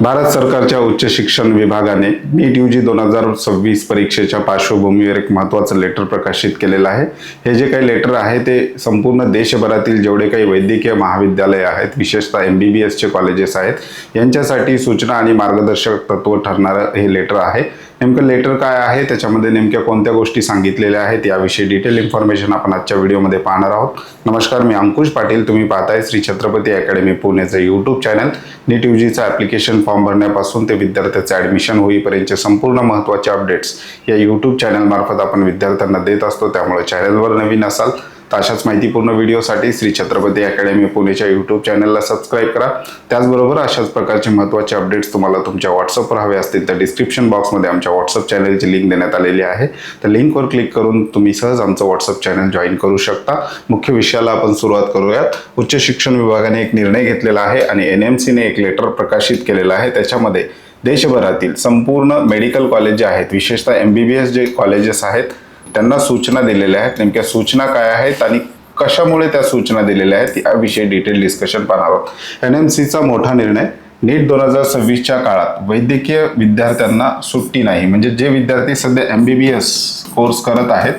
भारत सरकारच्या उच्च शिक्षण विभागाने नीट यूजी 2026 परीक्षेच्या पार्श्वभूमीवर एक महत्त्वाचं लेटर प्रकाशित केलेलं आहे। हे जे काही लेटर आहे ते संपूर्ण देशभरातील जेवढे काही वैद्यकीय महाविद्यालय आहेत, विशेषतः MBBS चे कॉलेजेस आहेत, यांच्यासाठी सूचना आणि मार्गदर्शक तत्व ठरणारं हे लेटर आहे। नेमकं लेटर काय आहे, त्याच्यामध्ये नेमक्या कोणत्या गोष्टी सांगितलेल्या आहेत याविषयी डिटेल इन्फॉर्मेशन आपण आजच्या व्हिडिओमध्ये पाहणार आहोत। नमस्कार, मी अंकुश पाटील। तुम्ही पाहताय श्री छत्रपती अकॅडमी पुणेचं यूट्यूब चॅनल। नीट यूजीचं ॲप्लिकेशन फॉर्म भरण्यापासून ते विद्यार्थ्याचे ॲडमिशन होईपर्यंतचे संपूर्ण महत्त्वाचे अपडेट्स या यूट्यूब चॅनल मार्फत आपण विद्यार्थ्यांना देत असतो। त्यामुळे चॅनलवर नवीन असाल तर अशाच माहितीपूर्ण व्हिडिओसाठी श्री छत्रपती अकॅडमी पुणेच्या यूट्यूब चॅनलला सबस्क्राईब करा। त्याचबरोबर अशाच प्रकारचे महत्त्वाचे अपडेट्स तुम्हाला तुमच्या व्हॉट्सअपवर हवे असतील तर डिस्क्रिप्शन बॉक्समध्ये आमच्या व्हॉट्सअप चॅनलची लिंक देण्यात आलेली आहे। तर लिंकवर क्लिक करून तुम्ही सहज आमचं व्हॉट्सअप चॅनल जॉईन करू शकता। मुख्य विषयाला आपण सुरुवात करूयात। उच्च शिक्षण विभागाने एक निर्णय घेतलेला आहे आणि NMCने एक लेटर प्रकाशित केलेलं आहे। त्याच्यामध्ये देशभरातील संपूर्ण मेडिकल कॉलेज जे आहेत, विशेषतः MBBS जे कॉलेजेस आहेत, त्यांना सूचना दिलेल्या आहेत। नेमक्या सूचना काय आहेत आणि कशामुळे त्या सूचना दिलेल्या आहेत याविषयी डिटेल डिस्कशन पाहणार आहोत। NMCचा मोठा निर्णय, नीट 2026च्या काळात वैद्यकीय विद्यार्थ्यांना सुट्टी नाही, म्हणजे जे विद्यार्थी सध्या MBBS कोर्स करत आहेत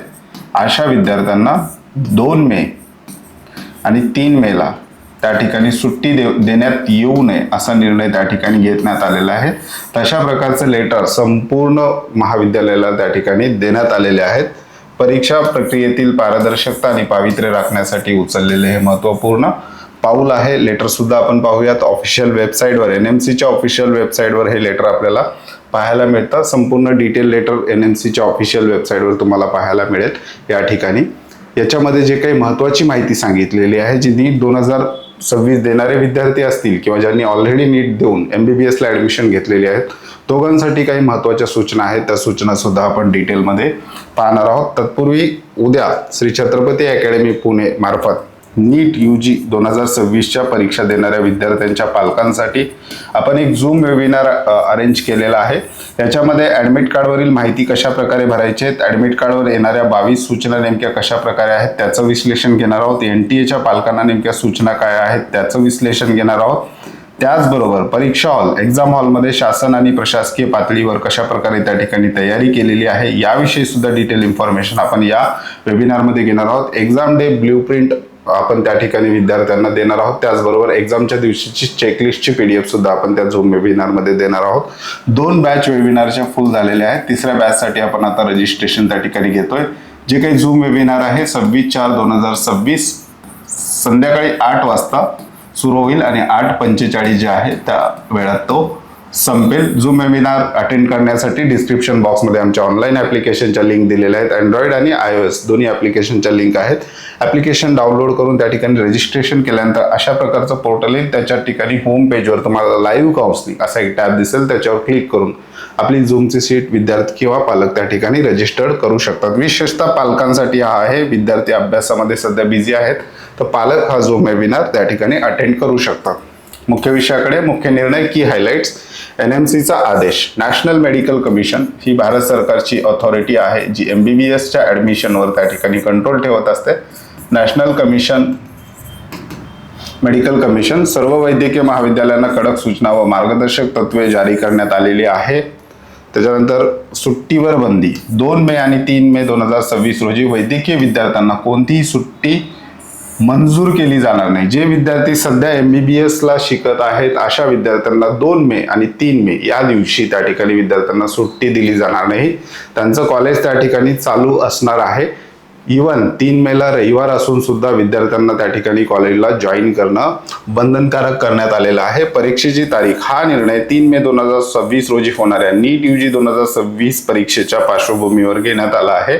अशा विद्यार्थ्यांना 2 मे आणि 3 मेला त्या ठिकाणी सुट्टी देण्यात येऊ नये असा निर्णय त्या ठिकाणी घेण्यात आलेला आहे। तशा प्रकारचे लेटर संपूर्ण महाविद्यालयाला त्या ठिकाणी देण्यात आलेले आहेत। परीक्षा प्रक्रियेतील पारदर्शकता आणि पावित्र्य राखण्यासाठी उचललेले हे महत्त्वपूर्ण पाऊल आहे। लेटर सुद्धा आपण पाहूयात। ऑफिशियल वेबसाईटवर, NMCच्या ऑफिशियल वेबसाईटवर हे लेटर आपल्याला पाहायला मिळतं। संपूर्ण डिटेल लेटर NMCच्या ऑफिशियल वेबसाईटवर तुम्हाला पाहायला मिळेल। या ठिकाणी याच्यामध्ये जे काही महत्त्वाची माहिती सांगितलेली आहे, जी नीट 2026 देणारे विद्यार्थी असतील किंवा ज्यांनी ऑलरेडी नीट देऊन MBBSला ॲडमिशन घेतलेली आहेत, दोघांसाठी काही महत्त्वाच्या सूचना आहेत। त्या सूचना सुद्धा आपण डिटेलमध्ये पाहणार आहोत। तत्पूर्वी उद्या श्री छत्रपती अकॅडमी पुणे मार्फत नीट यूजी 2026च्या परीक्षा देणाऱ्या विद्यार्थ्यांच्या पालकांसाठी आपण एक झूम वेबिनार अरेंज केलेला आहे। याच्यामध्ये ॲडमिट कार्डवरील माहिती कशा प्रकारे भरायची आहे, ॲडमिट कार्डवर येणाऱ्या 22 सूचना नेमक्या कशा प्रकारे आहेत त्याचं विश्लेषण घेणार आहोत। NTA च्या पालकांना नेमक्या सूचना काय आहेत त्याचं विश्लेषण घेणार आहोत। त्याचबरोबर परीक्षा हॉल, एक्झाम हॉलमध्ये शासन आणि प्रशासकीय पातळीवर कशा प्रकारे त्या ठिकाणी तयारी केलेली आहे याविषयी सुद्धा डिटेल इन्फॉर्मेशन आपण या वेबिनारमध्ये घेणार आहोत। एक्झाम डे ब्ल्यूप्रिंट आपण त्या ठिकाणी विद्यार्थ्यांना देणार आहोत। त्याचबरोबर एक्झामच्या दिवशीची चेकलिस्टची PDF सुद्धा आपण त्या झूम वेबिनारमध्ये देणार आहोत। 2 बॅच वेबिनारच्या फुल झालेल्या आहेत। तिसऱ्या बॅचसाठी आपण आता रजिस्ट्रेशन त्या ठिकाणी घेतोय। जे काही झूम वेबिनार आहे 26/4/2026 संध्याकाळी 8 वाजता सुरू होईल आणि 8:45 जे आहे त्या वेळात तो संपेल। झूम वेबिनार अटेंड करण्यासाठी डिस्क्रिप्शन बॉक्समध्ये आमच्या ऑनलाईन ॲप्लिकेशनच्या लिंक दिलेल्या आहेत। अँड्रॉइड आणि iOS दोन्ही ॲप्लिकेशनच्या लिंक आहेत। ॲप्लिकेशन डाउनलोड करून त्या ठिकाणी रजिस्ट्रेशन केल्यानंतर अशा प्रकारचं पोर्टल येईल। त्याच्या ठिकाणी होम पेजवर तुम्हाला लाईव्ह काउन्सिलिंग असा एक टॅब दिसेल, त्याच्यावर क्लिक करून आपली झूमची सीट विद्यार्थी किंवा पालक त्या ठिकाणी रजिस्टर्ड करू शकतात। विशेषतः पालकांसाठी हा आहे। विद्यार्थी अभ्यासामध्ये सध्या बिझी आहेत तर पालक हा झूम वेबिनार त्या ठिकाणी अटेंड करू शकतात। मुख्य विषयाकडे, मुख्य निर्णय, की हायलाइट्स। NMCचा आदेश, नॅशनल मेडिकल कमिशन ही भारत सरकारची ऑथॉरिटी आहे जी MBBSच्या ॲडमिशनवर त्या ठिकाणी कंट्रोल ठेवत असते। नॅशनल मेडिकल कमिशन सर्व वैद्यकीय महाविद्यालयांना कडक सूचना व मार्गदर्शक तत्वे जारी करण्यात आलेली आहे। त्याच्यानंतर सुट्टीवर बंदी, 2 मे आणि 3 मे 2026 रोजी वैद्यकीय विद्यार्थ्यांना कोणतीही सुट्टी मंजूर केली जाणार नाही। जे विद्यार्थी सध्या MBBSला शिकत आहेत अशा विद्यार्थ्यांना 2 मे आणि 3 मे या दिवशी त्या ठिकाणी विद्यार्थ्यांना सुट्टी दिली जाणार नाही। त्यांचं कॉलेज त्या ठिकाणी चालू असणार आहे। इवन 3 मेला रविवार असून सुद्धा विद्यार्थ्यांना त्या ठिकाणी कॉलेजला जॉईन करणं बंधनकारक करण्यात आलेलं आहे। परीक्षेची तारीख, हा निर्णय 3 मे 2026 रोजी होणाऱ्या नीट यूजी 2026 परीक्षेच्या पार्श्वभूमीवर घेण्यात आला आहे।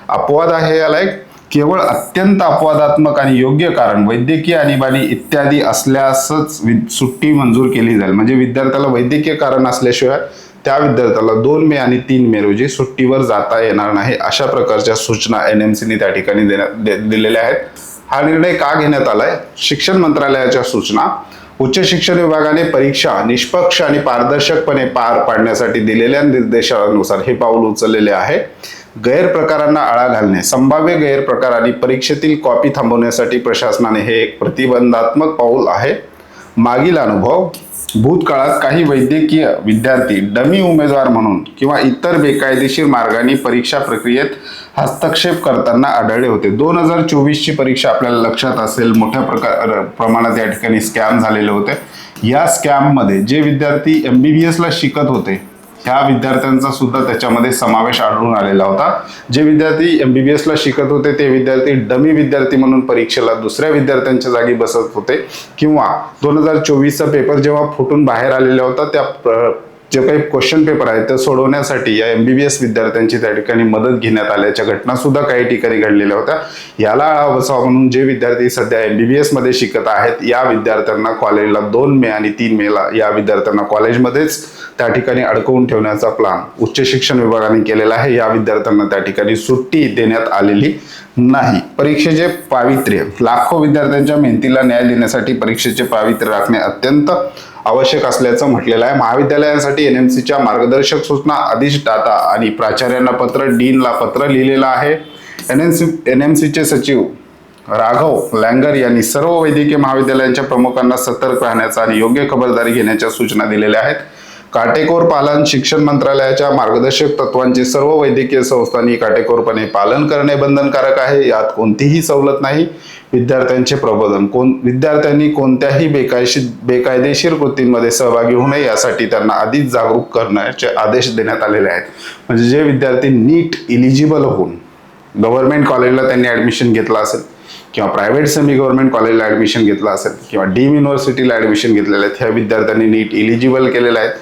अपवाद आहे याला एक, केवळ अत्यंत अपवादात्मक आणि योग्य कारण, वैद्यकीय आणीबाणी इत्यादी असल्यासच सुट्टी मंजूर केली जाईल। म्हणजे विद्यार्थ्याला वैद्यकीय कारण असल्याशिवाय त्या विद्यार्थ्याला 2 मे आणि 3 मे रोजी सुट्टीवर जाता येणार नाही अशा प्रकारच्या सूचना NMCने त्या ठिकाणी दिलेल्या आहेत। हा निर्णय का घेण्यात आलाय? शिक्षण मंत्रालयाच्या सूचना, उच्च शिक्षण विभागाने परीक्षा निष्पक्ष आणि पारदर्शकपणे पार पाडण्यासाठी दिलेल्या निर्देशानुसार हे पाऊल उचललेले आहे। गैरप्रकारांना आळा घालणे, संभाव्य गैरप्रकार आणि परीक्षेतील कॉपी थांबवण्यासाठी प्रशासनाने हे एक प्रतिबंधात्मक पाऊल आहे। मागील अनुभव, भूतकाळात काही वैद्यकीय विद्यार्थी डमी उमेदवार म्हणून किंवा इतर बेकायदेशीर मार्गाने परीक्षा प्रक्रियेत हस्तक्षेप करताना आढळले होते. 2024 ची परीक्षा आपल्याला लक्षात असेल, मोठ्या प्रमाणात या ठिकाणी स्कॅम झालेले होते. या स्कॅम मध्ये जे विद्यार्थी MBBS ला शिकत होते ह्या विद्यार्थ्यांचा सुद्धा त्याच्यामध्ये समावेश आढळून आलेला होता. जे विद्यार्थी MBBS ला शिकत होते ते विद्यार्थी डमी विद्यार्थी म्हणून परीक्षेला दुसऱ्या विद्यार्थ्यांच्या जागी बसत होते, किंवा 2024 चा पेपर जेव्हा फुटून बाहेर आलेला होता त्या जे काही क्वेश्चन पेपर आहे ते सोडवण्यासाठी या MBBS विद्यार्थ्यांची त्या ठिकाणी मदत घेण्यात आल्याच्या घटना सुद्धा काही ठिकाणी घडलेल्या होत्या. याला आळा बसावा म्हणून जे विद्यार्थी सध्या MBBS मध्ये शिकत आहेत या विद्यार्थ्यांना कॉलेजला 2 मे आणि 3 मे ला या विद्यार्थ्यांना कॉलेजमध्येच त्या ठिकाणी अडकवून ठेवण्याचा प्लान उच्च शिक्षण विभागाने केलेला आहे. या विद्यार्थ्यांना त्या ठिकाणी सुट्टी देण्यात आलेली नाही. परीक्षेचे पावित्र्य, लाखो विद्यार्थ्यांच्या मेहनतीला न्याय देण्यासाठी परीक्षेचे पावित्र्य राखणे अत्यंत आवश्यक असल्याचं म्हटलेलं आहे. महाविद्यालयांसाठी NMCच्या मार्गदर्शक सूचना, अधिष्ठाता आणि प्राचार्यांना पत्र, डीनला पत्र लिहिलेलं आहे. NMCचे सचिव राघव लँगर यांनी सर्व वैद्यकीय महाविद्यालयांच्या प्रमुखांना सतर्क राहण्याचा आणि योग्य खबरदारी घेण्याच्या सूचना दिलेल्या आहेत. काटेकोर पालन, शिक्षण मंत्रालयाच्या मार्गदर्शक तत्वांचे सर्व वैद्यकीय संस्थांनी काटेकोरपणे पालन करणे बंधनकारक आहे. यात कोणतीही सवलत नाही. विद्यार्थ्यांचे प्रबोधन, विद्यार्थ्यांनी कोणत्याही बेकायदेशीर कृतींमध्ये सहभागी होऊ नये यासाठी त्यांना आधीच जागरूक करण्याचे आदेश देण्यात आलेले आहेत. म्हणजे जे विद्यार्थी नीट इलिजिबल होऊन गव्हर्नमेंट कॉलेजला त्यांनी ऍडमिशन घेतलं असेल किंवा प्रायव्हेट सेमी गव्हर्नमेंट कॉलेजला ऍडमिशन घेतलं असेल किंवा डीम युनिव्हर्सिटीला ऍडमिशन घेतलेले आहेत, ह्या विद्यार्थ्यांनी नीट इलिजिबल केलेले आहेत.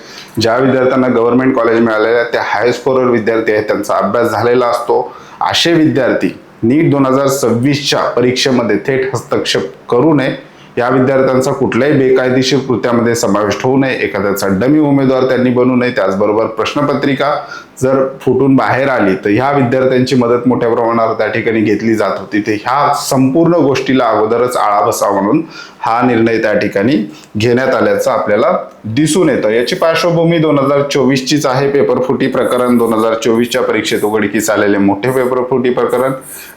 ज्या विद्यार्थ्यांना गव्हर्नमेंट कॉलेज मिळालेले आहेत त्या हाय स्कोरर विद्यार्थी आहेत, त्यांचा अभ्यास झालेला असतो. असे विद्यार्थी नीट 2026च्या परीक्षेमध्ये थेट हस्तक्षेप करू नये. या विद्यार्थ्यांचा कुठल्याही बेकायदेशीर कृत्यामध्ये समावेश होऊ नये. एखाद्याचा डमी उमेदवार त्यांनी बनू नये. त्याचबरोबर प्रश्नपत्रिका जर फुटून बाहेर आली तर ह्या विद्यार्थ्यांची मदत मोठ्या प्रमाणावर त्या ठिकाणी घेतली जात होती. ते ह्या संपूर्ण गोष्टीला अगोदरच आळा बसावा म्हणून हा निर्णय त्या ठिकाणी घेण्यात आल्याचं आपल्याला दिसून येतं. याची पार्श्वभूमी 2024 चीच आहे. पेपर फुटी प्रकरण 2024च्या परीक्षेत उघडकीस आलेले मोठे पेपर फुटी प्रकरण,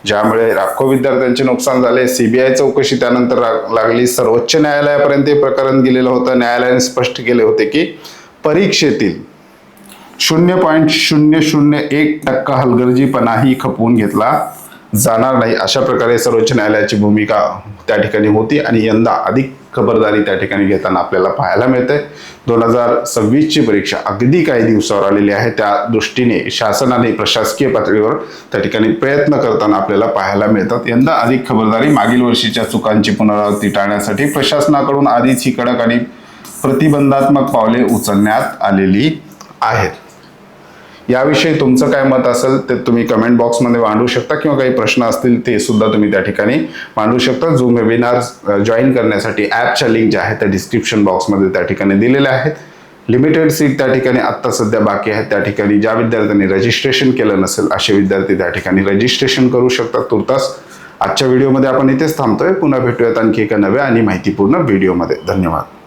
ज्यामुळे लाखो विद्यार्थ्यांचे नुकसान झाले. CBI चौकशी त्यानंतर लागली. सर्वोच्च न्यायालयापर्यंत हे प्रकरण गेलेलं होतं. न्यायालयाने स्पष्ट केले होते की परीक्षेतील 0.001% हलगर्जीपणाही खपवून घेतला जाणार नाही, अशा प्रकारे सर्वोच्च न्यायालयाची भूमिका त्या ठिकाणी होती. आणि यंदा अधिक खबरदारी त्या ठिकाणी घेताना आपल्याला पाहायला मिळते. 2026 ची परीक्षा अगदी काही दिवसावर आलेली आहे. त्या दृष्टीने शासनाने प्रशासकीय पातळीवर त्या ठिकाणी प्रयत्न करताना आपल्याला पाहायला मिळतात. यंदा अधिक खबरदारी, मागील वर्षीच्या चुकांची पुनरावृत्ती टाळण्यासाठी प्रशासनाकडून आधीच ही कडक आणि प्रतिबंधात्मक पावले उचलण्यात आलेली आहेत. याविषयी तुमचं काय मत असेल ते तुम्ही कमेंट बॉक्समध्ये मांडू शकता, किंवा काही प्रश्न असतील ते सुद्धा तुम्ही त्या ठिकाणी मांडू शकता. झूम वेबिनार जॉईन करण्यासाठी ॲपच्या लिंक ज्या आहेत त्या डिस्क्रिप्शन बॉक्समध्ये त्या ठिकाणी दिलेल्या आहेत. लिमिटेड सीट त्या ठिकाणी आत्ता सध्या बाकी आहेत. त्या ठिकाणी ज्या विद्यार्थ्यांनी रजिस्ट्रेशन केलं नसेल असे विद्यार्थी त्या ठिकाणी रजिस्ट्रेशन करू शकतात. तुर्तास आजच्या व्हिडिओमध्ये आपण इथेच थांबतोय. पुन्हा भेटूयात आणखी एका नव्या आणि माहितीपूर्ण व्हिडिओमध्ये. धन्यवाद.